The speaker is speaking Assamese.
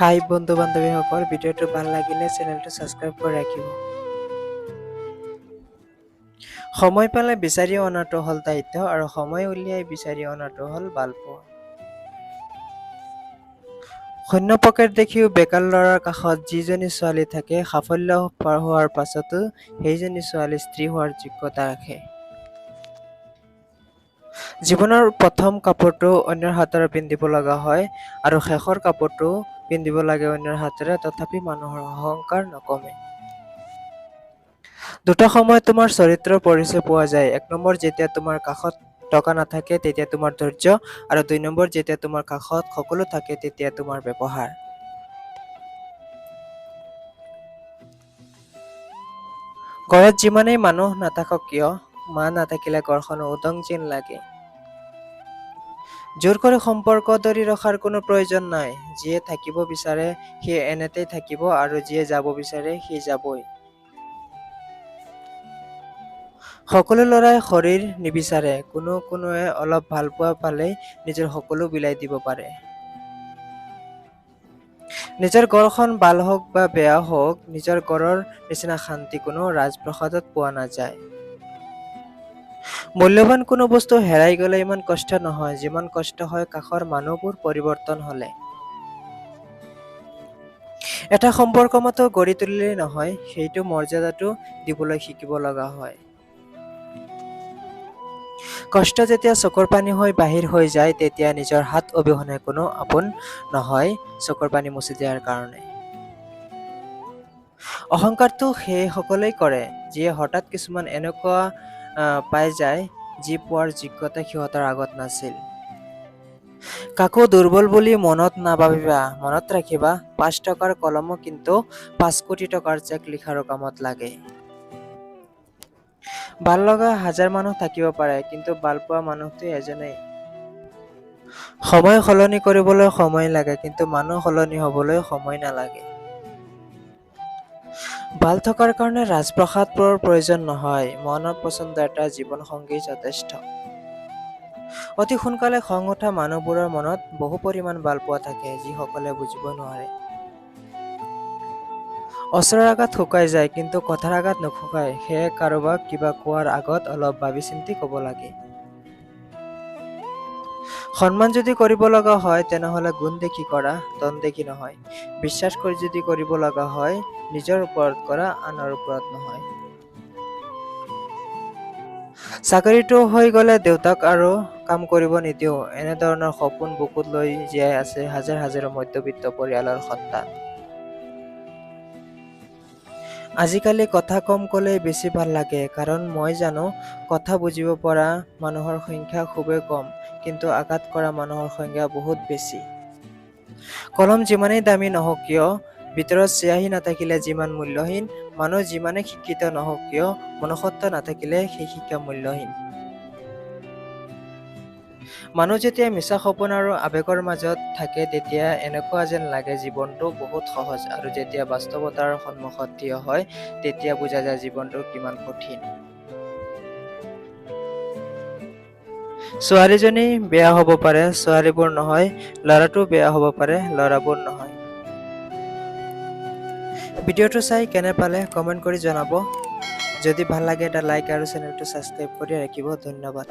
হাই বন্ধু বান্ধৱীসকল, ভিডিঅ'টো ভাল লাগিলে চেনেলটো ছাবস্ক্ৰাইব কৰি ৰাখিব। সময় পালে বিচাৰি অনাটো হ'ল দায়িত্ব আৰু সময় উলিয়াই বিচাৰি অনাটো হ'ল ভালপোৱা। শূন্য পকেট দেখিও বেকাৰ ল'ৰাৰ কাষত যিজনী ছোৱালী থাকে, সাফল্য পাৰ হোৱাৰ পাছতো সেইজনী ছোৱালী স্ত্ৰী হোৱাৰ যোগ্যতা ৰাখে। জীৱনৰ প্ৰথম কাপোৰটো অন্যৰ হাতেৰে পিন্ধিব লগা হয় আৰু শেষৰ কাপোৰটো পিন্ধিব লাগে অন্যৰ হাতেৰে, তথাপি মানুহৰ অহংকাৰ নকমে। দুটা সময়ত তোমাৰ চৰিত্ৰৰ পৰিচয় পোৱা যায়। ১ নম্বৰ, যেতিয়া তোমাৰ কাষত টকা নাথাকে তেতিয়া তোমাৰ ধৈৰ্য, আৰু ২ নম্বৰ, যেতিয়া তোমাৰ কাষত সকলো থাকে তেতিয়া তোমাৰ ব্যৱহাৰ। ঘৰত যিমানেই মানুহ নাথাকক কিয়, মা নাথাকিলে ঘৰখনো উদং যেন লাগে। জোৰ কৰি সম্পৰ্ক ধৰি ৰখাৰ কোনো প্ৰয়োজন নাই। যিয়ে থাকিব বিচাৰে সিয়ে এনেতেই থাকিব আৰু যিয়ে যাব বিচাৰে সি যাবই। সকলো ল'ৰাই শৰীৰ নিবিচাৰে, কোনোৱে অলপ ভালপোৱা পালেই নিজৰ সকলো বিলাই দিব পাৰে। নিজৰ ঘৰখন ভাল হওক বা বেয়া হওক, নিজৰ ঘৰৰ নিচিনা শান্তি কোনো ৰাজপ্ৰসাদত পোৱা নাযায়। মূল্যৱান কোনো বস্তু হেৰাই গ'লে ইমান কষ্ট নহয়, যিমান কষ্ট হয় কাষৰ মানুহবোৰ পৰিৱৰ্তন হ'লে। এটা সম্পৰ্ক মাত্ৰ গঢ়ি তুলিলেই নহয়, সেইটো মৰ্যাদাটো দিবলৈ শিকিব লগা হয়। কষ্ট যেতিয়া চকুৰ পানী হৈ বাহিৰ হৈ যায়, তেতিয়া নিজৰ হাত অবিহনে কোনো আপোন নহয় চকুৰ পানী মুছি দিয়াৰ কাৰণে। অহংকাৰটো সেইসকলেই কৰে, যিয়ে হঠাৎ কিছুমান এনেকুৱা পাই যায়, যি পোৱাৰ যোগ্যতা সিহঁতৰ আগত নাছিল। কাকো দুৰ্বল বুলি মনত নাভাবিবা, মনত ৰাখিবা ৫ টকাৰ কলমো কিন্তু ৫ কোটি টকাৰ চেক লিখাৰো কামত লাগে। ভাল লগা ১০০০ মানুহ থাকিব পাৰে, কিন্তু ভালপোৱা মানুহটো এজনেই। সময় সলনি কৰিবলৈ সময় লাগে, কিন্তু মানুহ সলনি হ'বলৈ সময় নালাগে। ভাল থকাৰ কাৰণে ৰাজপ্ৰসাদবোৰৰ প্ৰয়োজন নহয়, মনৰ পচন্দ এটা জীৱনসংগী যথেষ্ট। অতি সোনকালে খং উঠা মানুহবোৰৰ মনত বহু পৰিমাণ ভালপোৱা থাকে, যিসকলে বুজিব নোৱাৰে। অস্ত্ৰৰ আঘাত শুকাই যায়, কিন্তু কথাৰ আঘাত নুশুকায়। সেয়ে কাৰোবাক কিবা কোৱাৰ আগত অলপ ভাবি চিন্তি ক'ব লাগে। সন্মান যদি কৰিব লগা হয়, তেনেহ'লে গুণ দেখি কৰা, ধন দেখি নহয়। বিশ্বাস কৰি যদি কৰিব লগা হয়, নিজৰ ওপৰত কৰা, আনৰ ওপৰত নহয়। চাকৰিটো হৈ গ'লে দেউতাক আৰু কাম কৰিব নিদিওঁ, এনেধৰণৰ সপোন বুকুত লৈ জীয়াই আছে হাজাৰ হাজাৰ মধ্যবিত্ত পৰিয়ালৰ সন্তান। আজিকালি কথা কম ক'লেই বেছি ভাল লাগে, কাৰণ মই জানো কথা বুজিব পৰা মানুহৰ সংখ্যা খুবেই কম, কিন্তু আঘাত কৰা মানুহৰ সংখ্যা বহুত বেছি। কলম যিমানেই দামী নহওক কিয়, ভিতৰত চিয়াহী নাথাকিলে যিমান মূল্যহীন, মানুহ যিমানেই শিক্ষিত নহওক কিয়, মনুষ্যত্ব নাথাকিলে সেই শিক্ষা মূল্যহীন। মানুহ যেতিয়া মিছা সপোন আৰু আৱেগৰ মাজত থাকে, তেতিয়া এনেকুৱা যেন লাগে জীৱনটো বহুত সহজ, আৰু যেতিয়া বাস্তৱতাৰ সন্মুখত থিয় হয়, তেতিয়া বুজা যায় জীৱনটো কিমান কঠিন। ছোৱালীজনী বেয়া হ'ব পাৰে, ছোৱালীবোৰ নহয়, ল'ৰাটো বেয়া হ'ব পাৰে, ল'ৰাবোৰ নহয়। ভিডিঅ'টো চাই কেনে পালে কমেণ্ট কৰি জনাব। যদি ভাল লাগে এটা লাইক আৰু চেনেলটো ছাবস্ক্ৰাইব কৰি ৰাখিব। ধন্যবাদ।